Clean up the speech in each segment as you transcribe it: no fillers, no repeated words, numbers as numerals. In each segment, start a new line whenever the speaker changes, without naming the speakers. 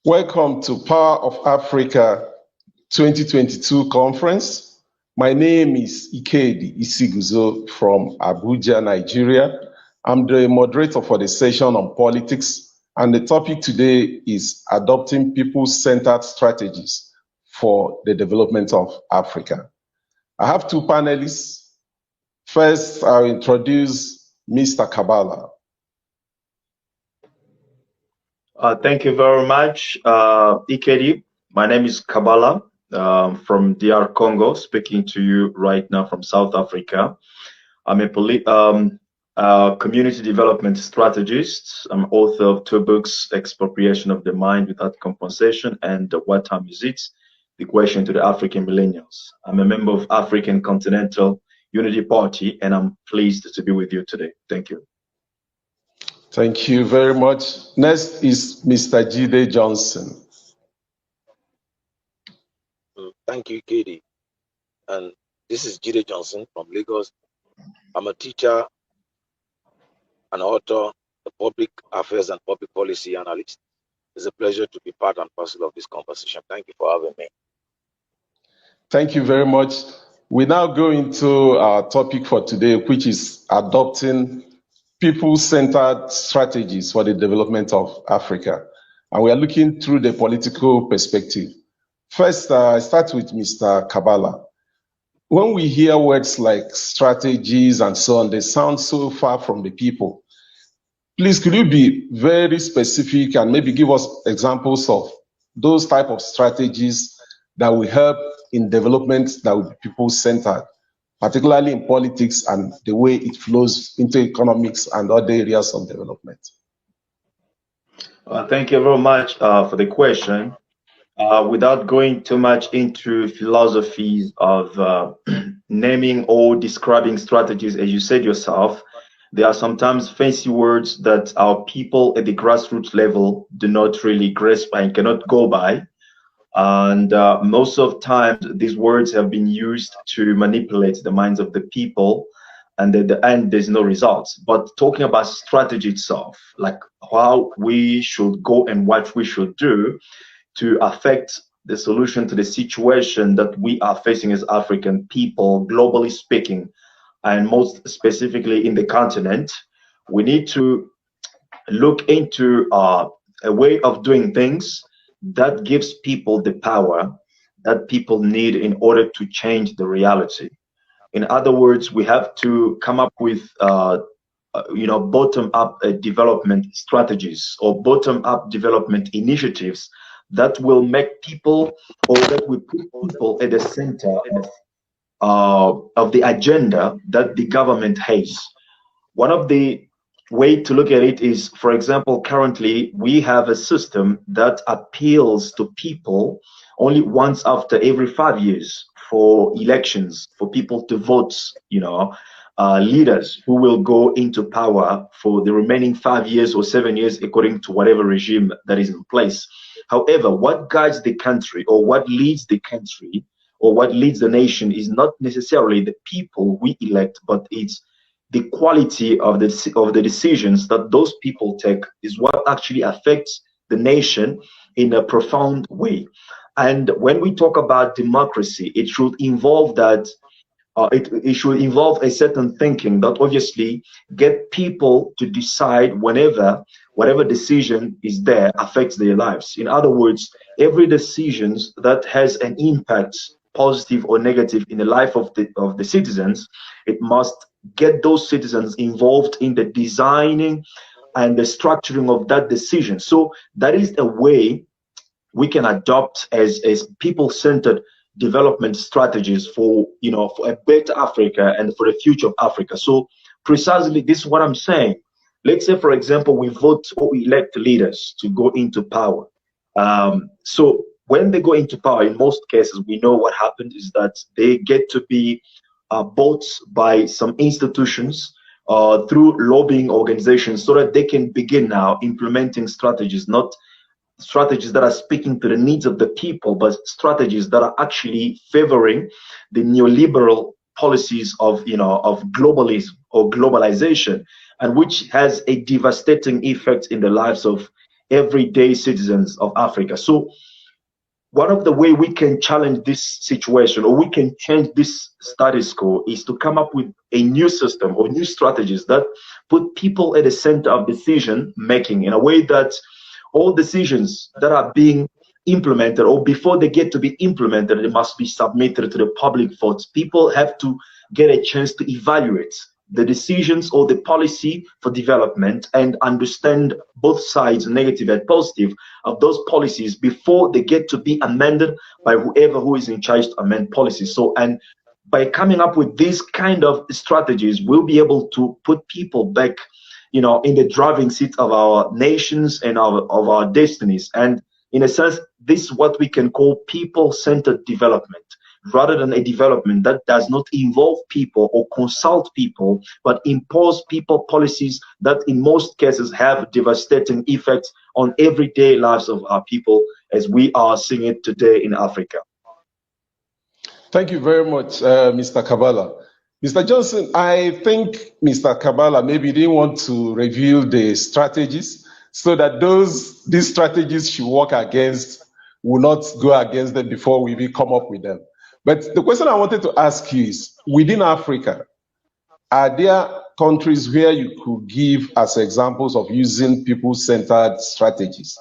Welcome to Power of Africa 2022 conference. My name is Ikeddy Isiguzo from Abuja, Nigeria. I'm the moderator for the session on politics, and the topic today is adopting people-centered strategies for the development of Africa. I have two panelists. First, I'll introduce Mr. Kabbalah.
Thank you very much, Ikeddy. My name is Kabbalah from DR Congo, speaking to you right now from South Africa. I'm a community development strategist. I'm author of two books, Expropriation of the Mind Without Compensation and What Time Is It? The Question to the African Millennials. I'm a member of African Continental Unity Party, and I'm pleased to be with you today. Thank you.
Thank you very much. Next is Mr. Jide Johnson.
Thank you, Katie. And this is Jide Johnson from Lagos. I'm a teacher, an author, a public affairs and public policy analyst. It's a pleasure to be part and parcel of this conversation. Thank you for having me.
Thank you very much. We now go into our topic for today, which is adopting people-centered strategies for the development of Africa. And we are looking through the political perspective. First, I start with Mr. Kabbalah. When we hear words like strategies and so on, they sound so far from the people. Please, could you be very specific and maybe give us examples of those type of strategies that will help in development that will be people-centered, particularly in politics and the way it flows into economics and other areas of development?
Thank you very much for the question. Without going too much into philosophies of naming or describing strategies, as you said yourself, there are sometimes fancy words that our people at the grassroots level do not really grasp and cannot go by. And most of times these words have been used to manipulate the minds of the people, and at the end there's no results. But talking about strategy itself, like how we should go and what we should do to affect the solution to the situation that we are facing as African people, globally speaking, and most specifically in the continent, we need to look into a way of doing things that gives people the power that people need in order to change the reality. In other words, we have to come up with bottom-up development strategies or bottom-up development initiatives that will make people, or that will put people at the center of the agenda that the government has. One of the way to look at it is, for example, currently we have a system that appeals to people only once after every 5 years for elections, for people to vote, leaders who will go into power for the remaining 5 years or 7 years, according to whatever regime that is in place. However, what guides the country, or what leads the country, or what leads the nation is not necessarily the people we elect, but it's the quality of the decisions that those people take is what actually affects the nation in a profound way. And when we talk about democracy, it should involve that. It should involve a certain thinking that obviously get people to decide whatever decision is there affects their lives. In other words, every decision that has an impact, positive or negative, in the life of the citizens, it must get those citizens involved in the designing and the structuring of that decision. So that is a way we can adopt as people-centered development strategies for a better Africa and for the future of Africa. So precisely this is what I'm saying. Let's say, for example, we vote or we elect leaders to go into power. So when they go into power, in most cases, we know what happens is that they get to be bought by some institutions through lobbying organizations, so that they can begin now implementing strategies, not strategies that are speaking to the needs of the people, but strategies that are actually favoring the neoliberal policies of globalism or globalization, and which has a devastating effect in the lives of everyday citizens of Africa. So one of the way we can challenge this situation or we can change this status quo is to come up with a new system or new strategies that put people at the center of decision making in a way that all decisions that are being implemented or before they get to be implemented, they must be submitted to the public votes. People have to get a chance to evaluate the decisions or the policy for development and understand both sides, negative and positive, of those policies before they get to be amended by whoever who is in charge to amend policies. So, and by coming up with these kind of strategies, we'll be able to put people back, you know, in the driving seat of our nations and of our destinies. And in a sense, this is what we can call people-centered development, rather than a development that does not involve people or consult people, but impose people policies that in most cases have devastating effects on everyday lives of our people as we are seeing it today in Africa.
Thank you very much, Mr. Kabbalah. Mr. Johnson, I think Mr. Kabbalah maybe didn't want to reveal the strategies so that these strategies should work against, will not go against them before we even come up with them. But the question I wanted to ask you is, within Africa, are there countries where you could give as examples of using people-centered strategies?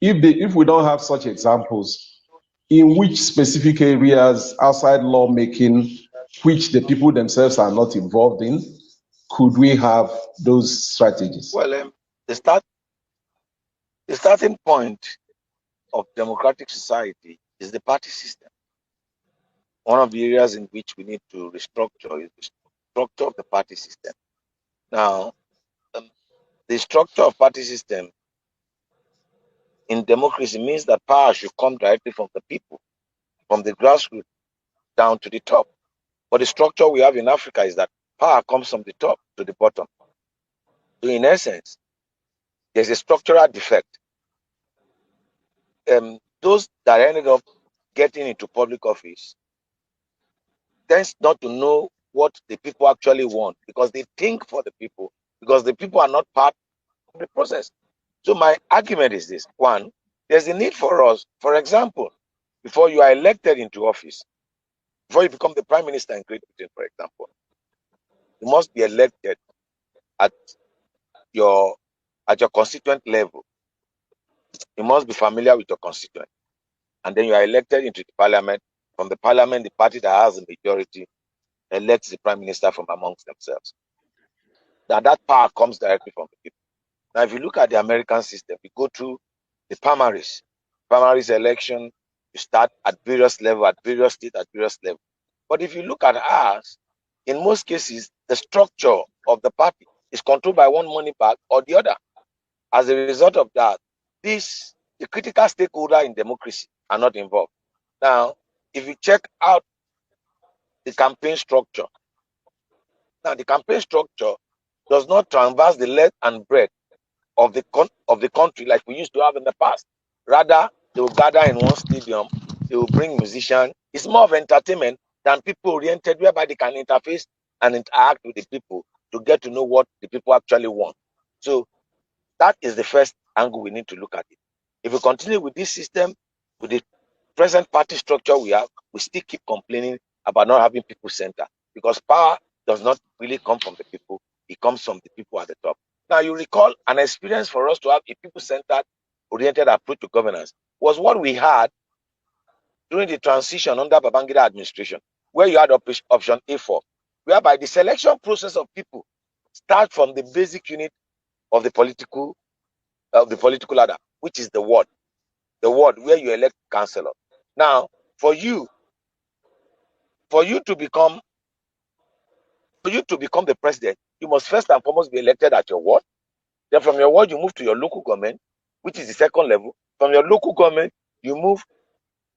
If we don't have such examples, in which specific areas outside lawmaking, which the people themselves are not involved in, could we have those strategies?
Well, the starting point of democratic society is the party system. One of the areas in which we need to restructure is the structure of the party system. Now, the structure of party system in democracy means that power should come directly from the people, from the grassroots down to the top. But the structure we have in Africa is that power comes from the top to the bottom. So in essence, there's a structural defect. Those that ended up getting into public office tends not to know what the people actually want because they think for the people, because the people are not part of the process. So my argument is this. One, there's a need for us, for example, before you are elected into office, before you become the prime minister in Great Britain, for example, you must be elected at your constituent level. You must be familiar with your constituent. And then you are elected into the parliament. From the parliament, the party that has the majority elects the prime minister from amongst themselves. Now that power comes directly from the people. Now, if you look at the American system, you go through the primaries election, you start at various levels, at various states, at various levels. But if you look at ours, in most cases, the structure of the party is controlled by one money bag or the other. As a result of that, the critical stakeholder in democracy are not involved. Now, if you check out the campaign structure, now the campaign structure does not traverse the length and breadth of the country like we used to have in the past. Rather, they will gather in one stadium, they will bring musicians. It's more of entertainment than people-oriented, whereby they can interface and interact with the people to get to know what the people actually want. So that is the first angle we need to look at it. If we continue with this system, with the present party structure we have, we still keep complaining about not having people center because power does not really come from the people. It comes from the people at the top. Now, you recall an experience for us to have a people-centered oriented approach to governance was what we had during the transition under Babangida administration, where you had option A4, whereby the selection process of people start from the basic unit of the political ladder, which is the ward where you elect councillor. Now, for you to become the president, you must first and foremost be elected at your ward. Then from your ward, you move to your local government, which is the second level. From your local government, you move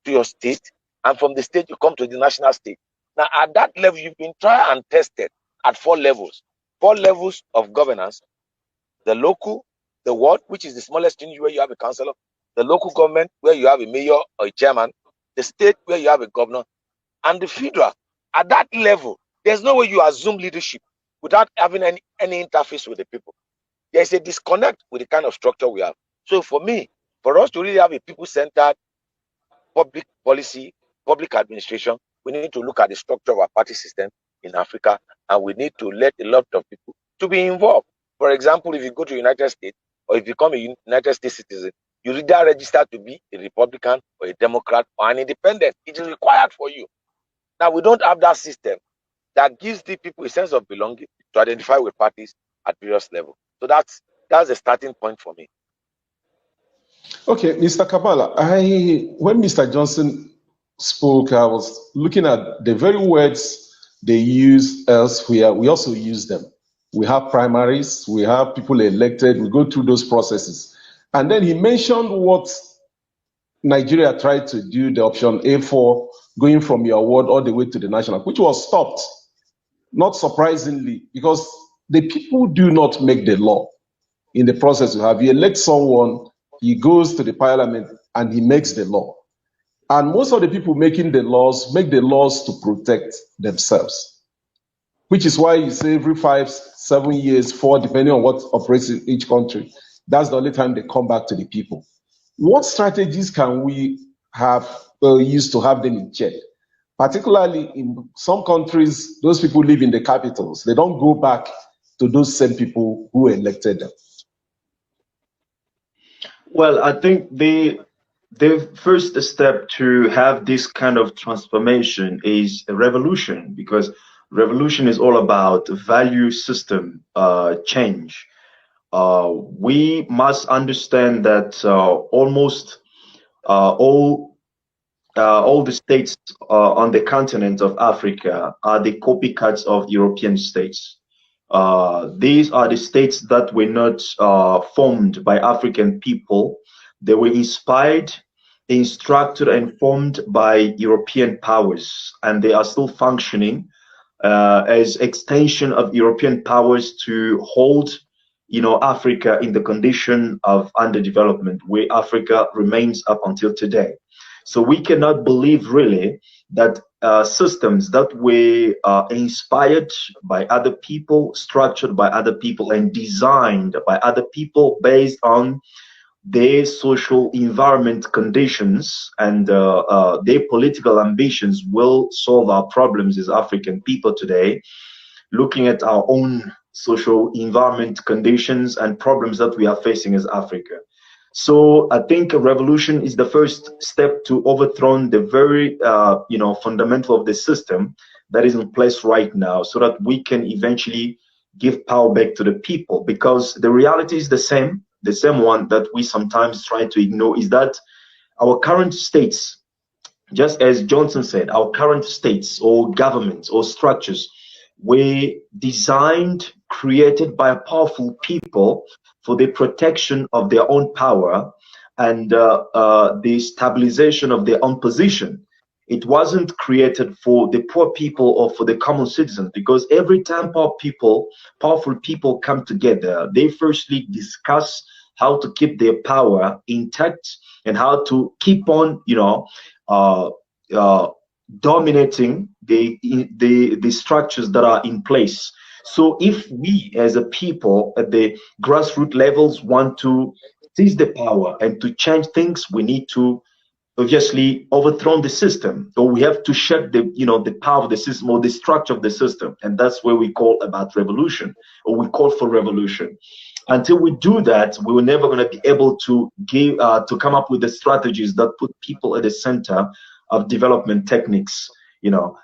to your state, and from the state, you come to the national state. Now, at that level, you've been tried and tested at 4 levels. 4 levels of governance: the local, the ward, which is the smallest unit where you have a councillor, the local government, where you have a mayor or a chairman, the state, where you have a governor, and the federal. At that level, there's no way you assume leadership without having any interface with the people. There's a disconnect with the kind of structure we have. So for me, for us to really have a people-centered public policy, public administration, we need to look at the structure of our party system in Africa, and we need to let a lot of people to be involved. For example, if you go to the United States or if you become a United States citizen, you either register to be a Republican or a Democrat or an independent. It is required for you. Now, we don't have that system that gives the people a sense of belonging to identify with parties at various levels. So that's the starting point for me.
Okay, Mr. Kabbalah, when Mr. Johnson spoke, I was looking at the very words they use elsewhere. We also use them. We have primaries, we have people elected, we go through those processes. And then he mentioned what Nigeria tried to do, the option A4, going from your ward all the way to the national, which was stopped, not surprisingly, because the people do not make the law. In the process you have, you elect someone, he goes to the parliament and he makes the law. And most of the people making the laws make the laws to protect themselves, which is why you say every 5, 7 years, 4, depending on what operates in each country, that's the only time they come back to the people. What strategies can we have used to have them in check? Particularly in some countries, those people live in the capitals. They don't go back to those same people who elected them.
Well, I think the first step to have this kind of transformation is a revolution, because revolution is all about value system change. We must understand that almost all the states on the continent of Africa are the copycats of European states. These are the states that were not formed by African people. They were inspired, instructed, and formed by European powers, and they are still functioning as extension of European powers to hold, Africa in the condition of underdevelopment where Africa remains up until today. So we cannot believe really that systems that were inspired by other people, structured by other people, and designed by other people based on their social environment conditions and their political ambitions will solve our problems as African people today, looking at our own social environment conditions and problems that we are facing as Africa. So I think a revolution is the first step to overthrow the very, fundamental of the system that is in place right now, so that we can eventually give power back to the people. Because the reality is the same one that we sometimes try to ignore, is that our current states, just as Johnson said, our current states or governments or structures were designed, created by powerful people for the protection of their own power and the stabilization of their own position. It wasn't created for the poor people or for the common citizens, because every time powerful people come together, they firstly discuss how to keep their power intact and how to keep on, dominating the structures that are in place. So if we as a people at the grassroots levels want to seize the power and to change things, we need to obviously overthrow the system, or we have to shut the power of the system or the structure of the system. And that's where we call about revolution, or we call for revolution. Until we do that, we were never going to be able to come up with the strategies that put people at the center of development techniques.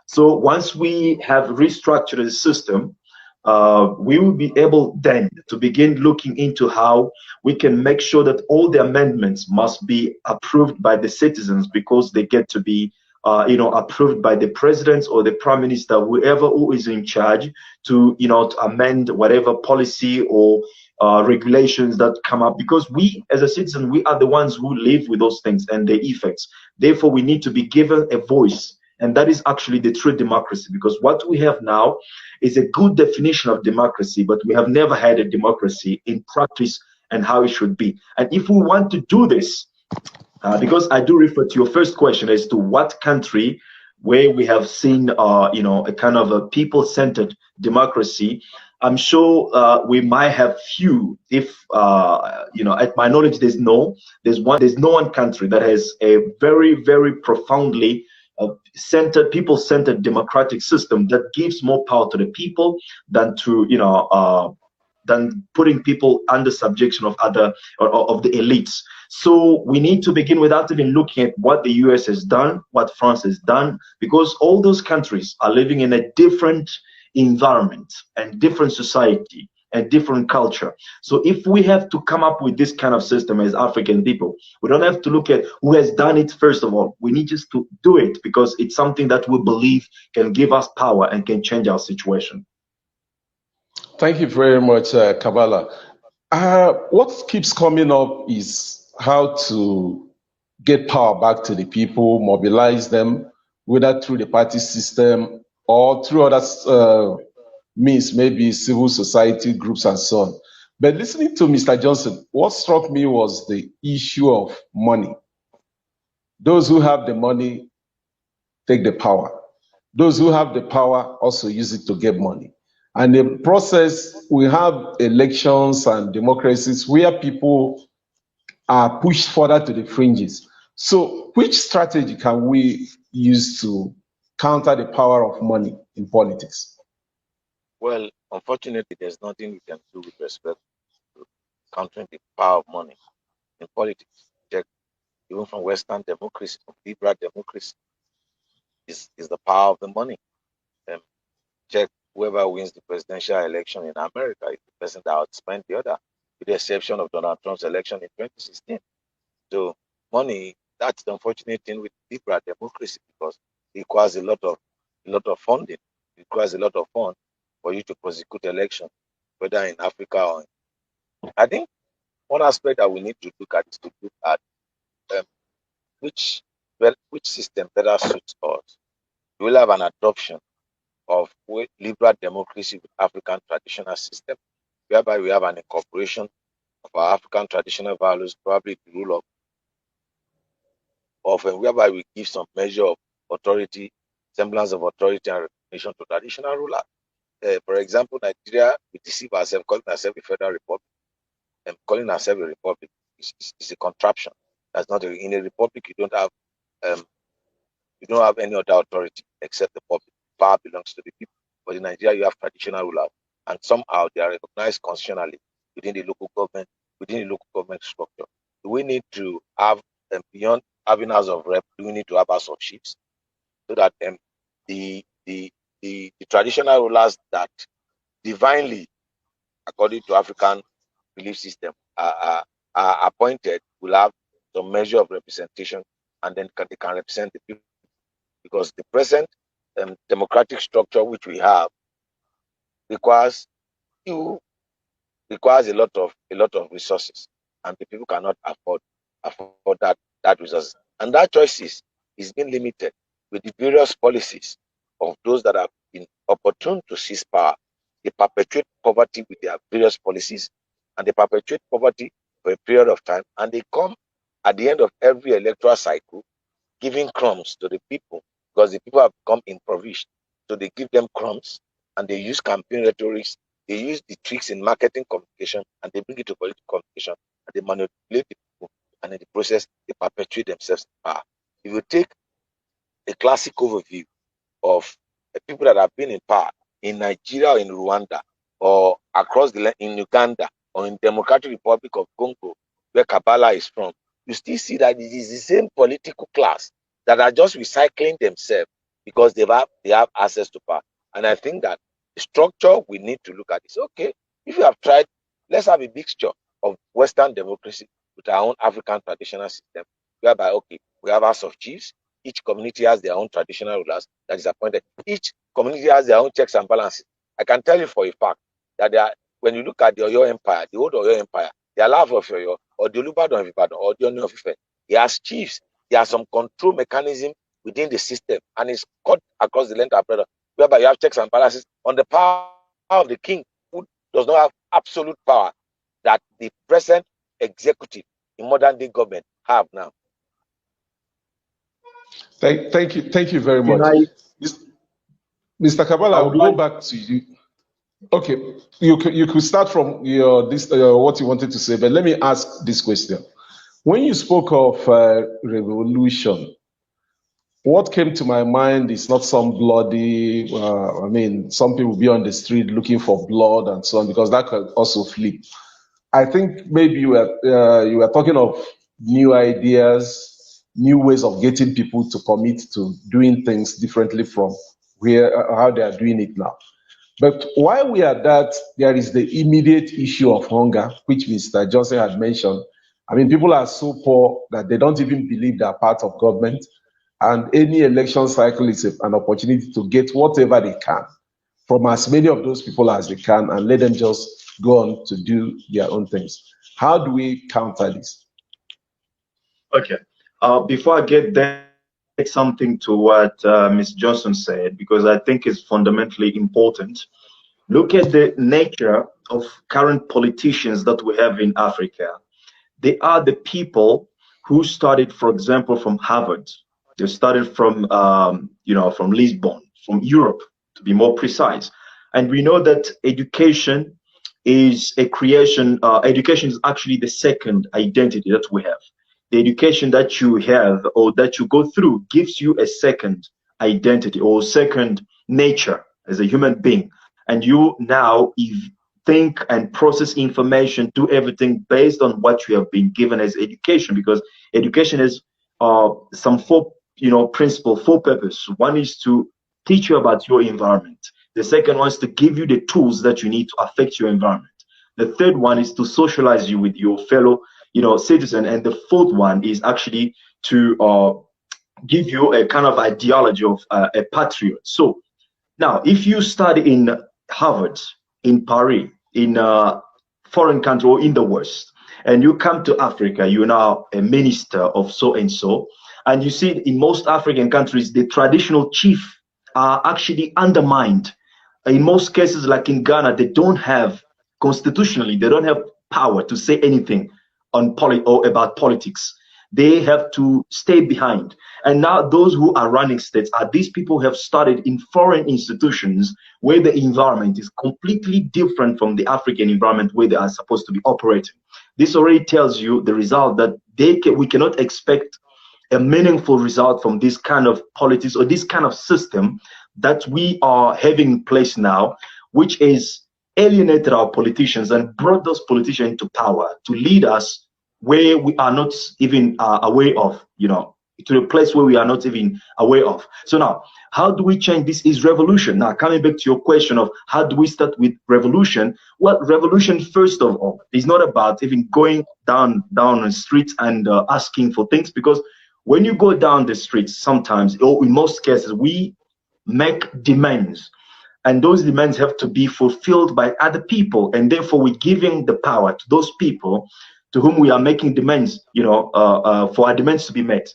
So once we have restructured the system, we will be able then to begin looking into how we can make sure that all the amendments must be approved by the citizens, because they get to be approved by the president or the prime minister, whoever who is in charge, to amend whatever policy or regulations that come up, because we as a citizen, we are the ones who live with those things and their effects. Therefore, we need to be given a voice, and that is actually the true democracy. Because what we have now is a good definition of democracy, but we have never had a democracy in practice and how it should be. And if we want to do this, because I do refer to your first question as to what country where we have seen a kind of a people-centered democracy, I'm sure we might have few. If at my knowledge, there's no one country that has a very, very profoundly people-centered democratic system that gives more power to the people than to than putting people under subjection of other of the elites. So we need to begin without even looking at what the US has done, what France has done, because all those countries are living in a different environment and different society and different culture. So if we have to come up with this kind of system as African people, we don't have to look at who has done it first of all. We need just to do it because it's something that we believe can give us power and can change our situation.
Thank you very much, Kabbalah. What keeps coming up is how to get power back to the people, mobilize them, whether through the party system or through other means, maybe civil society groups and so on. But listening to Mr. Johnson, what struck me was the issue of money. Those who have the money take the power. Those who have the power also use it to get money. And the process, we have elections and democracies where people are pushed further to the fringes. So which strategy can we use to counter the power of money in politics?
Well, unfortunately, there's nothing we can do with respect to countering the power of money in politics. Check, even from Western democracy, from liberal democracy, is the power of the money. Check whoever wins the presidential election in America is the person that outspent the other, with the exception of Donald Trump's election in 2016. So money, that's the unfortunate thing with liberal democracy because it requires a lot of funding. It requires a lot of funds for you to prosecute election, whether in Africa or I think one aspect that we need to look at is to look at um, which system better suits us. We will have an adoption of liberal democracy with African traditional system, whereby we have an incorporation of our African traditional values, probably the rule of whereby we give some measure of authority, semblance of authority and recognition to traditional rulers. For example, Nigeria, we deceive ourselves, calling ourselves a federal republic. And calling ourselves a republic is a contraption. That's not in a republic. Um, you don't have any other authority except the public. Power belongs to the people. But in Nigeria, you have traditional rulers, and somehow they are recognized constitutionally within the local government structure. Do we need to have beyond having House of Rep? Do we need to have House of Chiefs so that the traditional rulers that divinely, according to African belief system, are appointed will have some measure of representation, and then they can represent the people, because the present democratic structure which we have requires a lot of resources, and the people cannot afford that resources, and that choices is being limited with the various policies of those that have been opportune to seize power. They perpetuate poverty with their various policies, and they perpetuate poverty for a period of time, and they come at the end of every electoral cycle giving crumbs to the people, because the people have become impoverished. So they give them crumbs, and they use campaign rhetoric. They use the tricks in marketing communication, and they bring it to political communication, and they manipulate the people, and in the process, they perpetuate themselves in power. If you take a classic overview of people that have been in power in Nigeria or in Rwanda or across in Uganda or in Democratic Republic of Congo, where Kabbalah is from, you still see that it is the same political class that are just recycling themselves because they have access to power. And I think that the structure we need to look at is, okay, if you have tried, let's have a mixture of Western democracy with our own African traditional system, whereby, okay, we have House of Chiefs, each community has their own traditional rulers that is appointed. Each community has their own checks and balances. I can tell you for a fact that when you look at the Oyo Empire, the old Oyo Empire, the Alaafin of Oyo, or the Olubadan of Ibadan, or the Ooni of Ife, he has chiefs. There are some control mechanism within the system, and it's cut across the length and breadth, whereby you have checks and balances on the power of the king, who does not have absolute power that the present executive in modern day government have now.
Thank you very
Can
much.
I
Mr. Kabbalah, I'll go
like
back to you. Okay, you could start from your this what you wanted to say, but let me ask this question. When you spoke of revolution, what came to my mind is not some bloody. I mean, some people be on the street looking for blood and so on, because that could also flip. I think maybe you were talking of new ideas, new ways of getting people to commit to doing things differently from where how they are doing it now. But while we are at that, there is the immediate issue of hunger, which Mr. Johnson had mentioned. I mean, people are so poor that they don't even believe they're part of government. And any election cycle is an opportunity to get whatever they can from as many of those people as they can and let them just go on to do their own things. How do we counter this?
Okay. Before I get there, something to what Ms. Johnson said, because I think it's fundamentally important. Look at the nature of current politicians that we have in Africa. They are the people who started, for example, from Harvard. They started from, from Lisbon, from Europe, to be more precise. And we know that education is a creation. Education is actually the second identity that we have. The education that you have or that you go through gives you a second identity or second nature as a human being. And you now think and process information, do everything based on what you have been given as education, because education is some four principle, four purpose. One is to teach you about your environment. The second one is to give you the tools that you need to affect your environment. The third one is to socialize you with your fellow citizen, and the fourth one is actually to give you a kind of ideology of a patriot. So now, if you study in Harvard, in Paris, in a foreign country or in the West, and you come to Africa, you're now a minister of so and so, and you see in most African countries, the traditional chief are actually undermined. In most cases, like in Ghana, they don't have constitutionally, they don't have power to say anything on or about politics. They have to stay behind. And now those who are running states are these people who have studied in foreign institutions where the environment is completely different from the African environment where they are supposed to be operating. This already tells you the result that we cannot expect a meaningful result from this kind of politics or this kind of system that we are having in place now, which is alienated our politicians and brought those politicians into power to lead us where we are not even aware of, to a place where we are not even aware of. So now, how do we change this? Is revolution. Now, coming back to your question of how do we start with revolution? Well, revolution, first of all, is not about even going down the streets and asking for things, because when you go down the streets, sometimes, or in most cases, we make demands, and those demands have to be fulfilled by other people, and therefore we're giving the power to those people to whom we are making demands, for our demands to be met.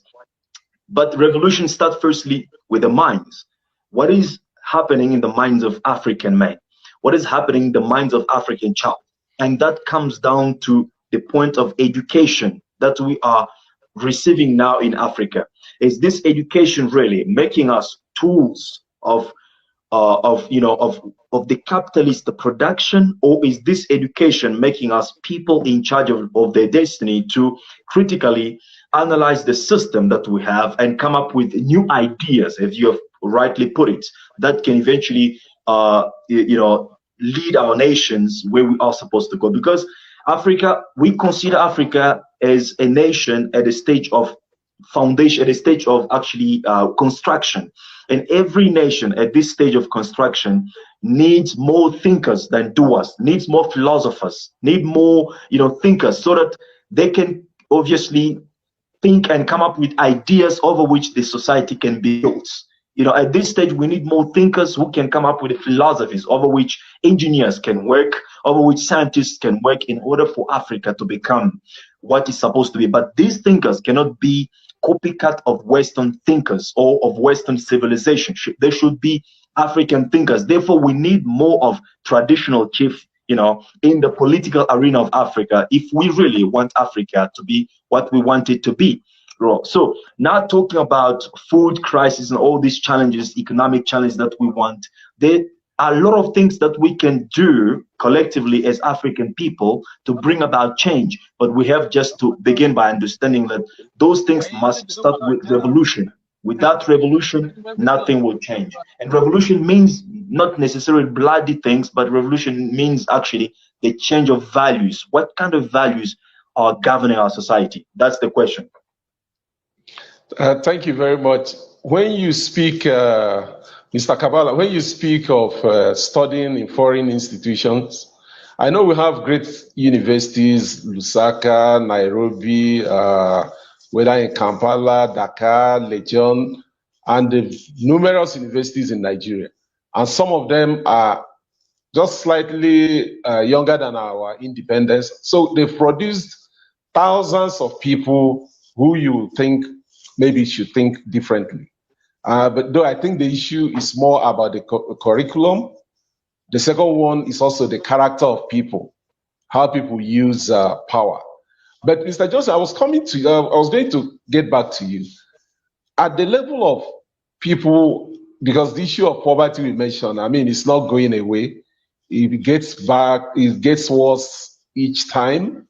But revolution starts firstly with the minds. What is happening in the minds of African men? What is happening in the minds of African child? And that comes down to the point of education that we are receiving now in Africa. Is this education really making us tools of the capitalist production, or is this education making us people in charge of their destiny to critically analyze the system that we have and come up with new ideas, as you have rightly put it, that can eventually lead our nations where we are supposed to go? Because Africa, we consider Africa as a nation at a stage of foundation, at a stage of actually construction. And every nation at this stage of construction needs more thinkers than doers, needs more philosophers, need more, thinkers, so that they can obviously think and come up with ideas over which the society can be built. At this stage, we need more thinkers who can come up with philosophies over which engineers can work, over which scientists can work, in order for Africa to become what it's supposed to be. But these thinkers cannot be copycat of Western thinkers or of Western civilization. They should be African thinkers. Therefore, we need more of traditional chief, in the political arena of Africa, if we really want Africa to be what we want it to be. So now talking about food crisis and all these challenges, economic challenges that we want, a lot of things that we can do collectively as African people to bring about change. But we have just to begin by understanding that those things must start with revolution. Without revolution, nothing will change. And revolution means not necessarily bloody things, but revolution means actually the change of values. What kind of values are governing our society? That's the question.
Thank you very much. When you speak, Mr. Kabbalah, when you speak of studying in foreign institutions, I know we have great universities, Lusaka, Nairobi, whether in Kampala, Dakar, Legon, and the numerous universities in Nigeria. And some of them are just slightly younger than our independence. So they've produced thousands of people who you think maybe should think differently. But though I think the issue is more about the curriculum, the second one is also the character of people, how people use power. But Mr. Joseph, I was coming to, I was going to get back to you. At the level of people, because the issue of poverty we mentioned, I mean, it's not going away. It gets back, it gets worse each time.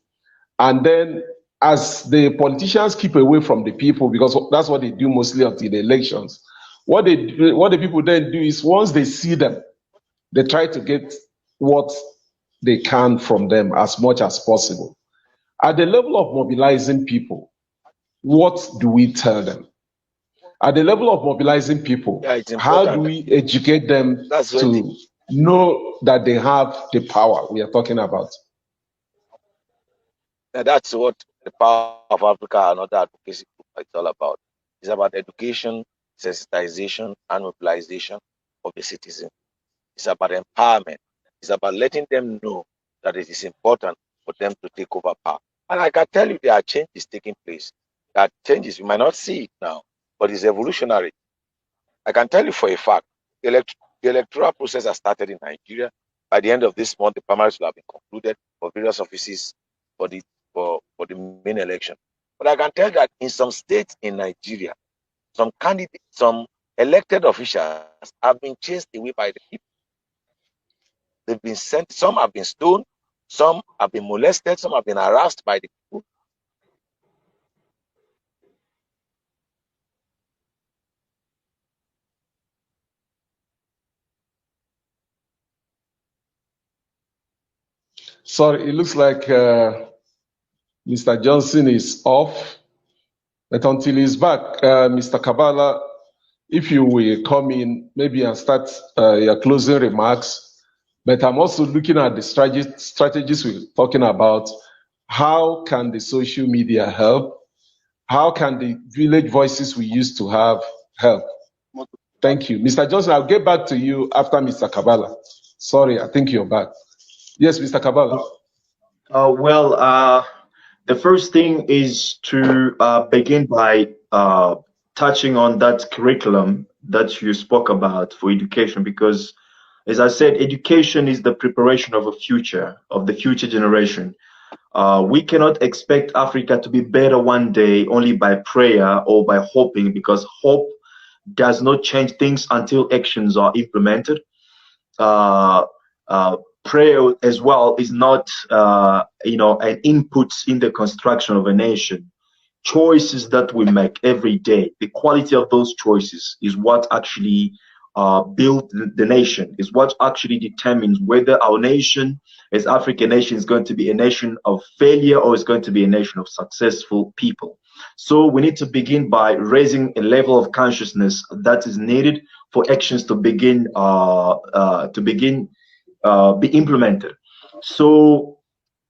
And then as the politicians keep away from the people, because that's what they do mostly until the elections, what the people then do is once they see them, they try to get what they can from them as much as possible. At the level of mobilizing people, what do we tell them? At the level of mobilizing people,
Yeah, it's
how do
important.
we educate them
That's when
to know that they have the power we are talking about?
that's what the power of Africa and other advocacy group is all about. It's about education, sensitization, and mobilization of the citizen. It's about empowerment. It's about letting them know that it is important for them to take over power. And I can tell you there are changes taking place. That changes, you might not see it now, but it's evolutionary. I can tell you for a fact, the electoral process has started in Nigeria. By the end of this month, the primaries will have been concluded for various offices for the for the main election. But I can tell you that in some states in Nigeria, some candidates, some elected officials have been chased away by the people. They've been sent, some have been stoned, some have been molested, some have been harassed by the people.
Sorry, it looks like Mr. Johnson is off, but until he's back, Mr. Kabbalah, if you will come in maybe and start your closing remarks. But I'm also looking at the strategies we're talking about. How can the social media help? How can the village voices we used to have help? Thank you. Mr. Johnson, I'll get back to you after Mr. Kabbalah. Sorry, I think you're back. Yes, Mr. Kabbalah.
The first thing is to begin by touching on that curriculum that you spoke about for education, because, as I said, education is the preparation of the future generation. We cannot expect Africa to be better one day only by prayer or by hoping, because hope does not change things until actions are implemented. Uh, Prayer as well is not, an input in the construction of a nation. Choices that we make every day, the quality of those choices is what actually build the nation, is what actually determines whether our nation, as African nation, is going to be a nation of failure or is going to be a nation of successful people. So we need to begin by raising a level of consciousness that is needed for actions to begin be implemented. So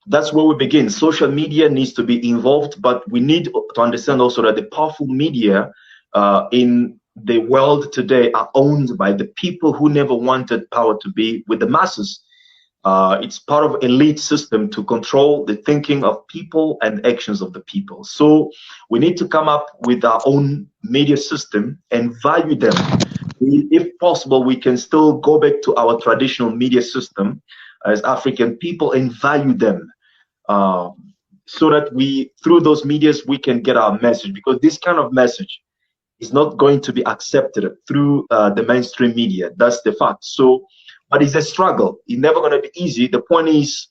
that's where we begin. Social media needs to be involved, but we need to understand also that the powerful media in the world today are owned by the people who never wanted power to be with the masses. It's part of elite system to control the thinking of people and actions of the people. So we need to come up with our own media system and value them. If possible, we can still go back to our traditional media system as African people and value them, so that through those medias, we can get our message, because this kind of message is not going to be accepted through the mainstream media. That's the fact. So but it's a struggle. It's never going to be easy. The point is,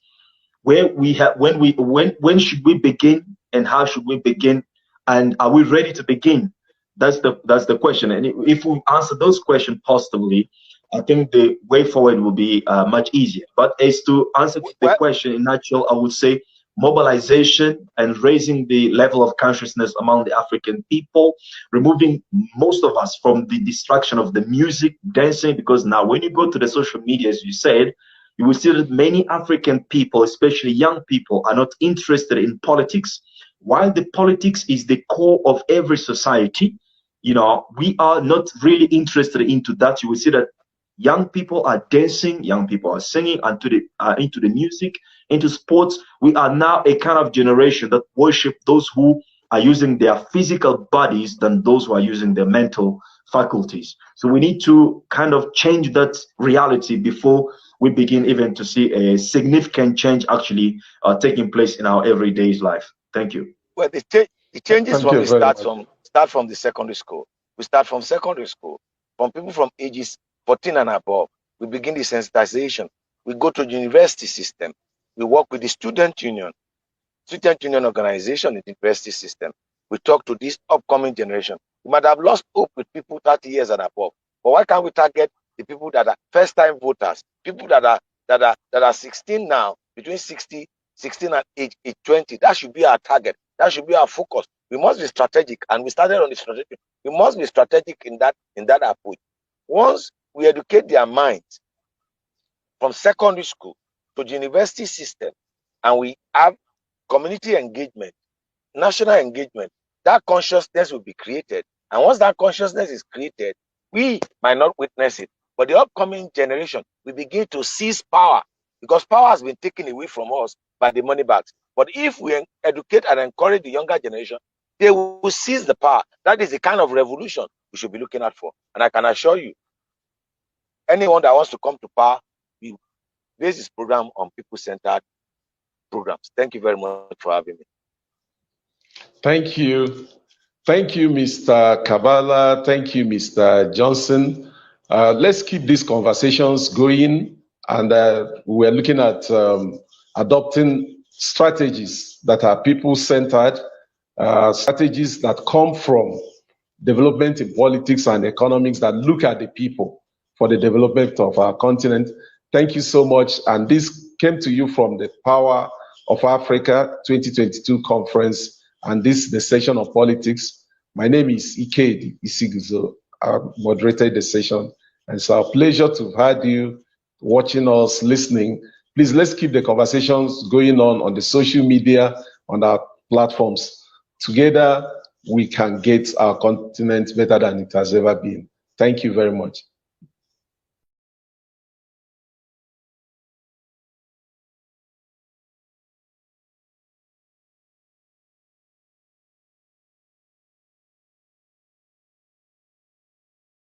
when should we begin, and how should we begin, and are we ready to begin? That's the question. And if we answer those questions positively, I think the way forward will be much easier. But as to answer the question in nutshell, I would say mobilization and raising the level of consciousness among the African people, removing most of us from the distraction of the music, dancing, because now when you go to the social media, as you said, you will see that many African people, especially young people, are not interested in politics. While the politics is the core of every society, we are not really interested into that. You will see that young people are dancing, young people are singing, into the music, into sports. We are now a kind of generation that worship those who are using their physical bodies than those who are using their mental faculties. So we need to kind of change that reality before we begin even to see a significant change actually taking place in our everyday life. Thank you.
Well, the changes from start from the secondary school. We start from secondary school, from people from ages 14 and above. We begin the sensitization. We go to the university system. We work with the student union organization in the university system. We talk to this upcoming generation. We might have lost hope with people 30 years and above, but why can't we target the people that are first-time voters, people that are 16 now, between 16 and age 20? That should be our target. That should be our focus. We must be strategic, and we started on the strategic. We must be strategic in that approach. Once we educate their minds from secondary school to the university system, and we have community engagement, national engagement, that consciousness will be created. And once that consciousness is created, we might not witness it, but the upcoming generation will begin to seize power, because power has been taken away from us by the money bags. But if we educate and encourage the younger generation, they will seize the power. That is the kind of revolution we should be looking out for. And I can assure you, anyone that wants to come to power, we base this program on people-centered programs. Thank you very much for having me.
Thank you. Thank you, Mr. Kabbalah. Thank you, Mr. Johnson. Let's keep these conversations going. And we're looking at adopting strategies that are people-centered, strategies that come from development in politics and economics that look at the people for the development of our continent. Thank you so much. And this came to you from the Power of Africa 2022 conference. And this is the session of politics. My name is Ikeddy, Isiguzo. I moderated the session. And it's our pleasure to have had you watching us, listening. Please, let's keep the conversations going on the social media, on our platforms. Together, we can get our continent better than it has ever been. Thank you very much.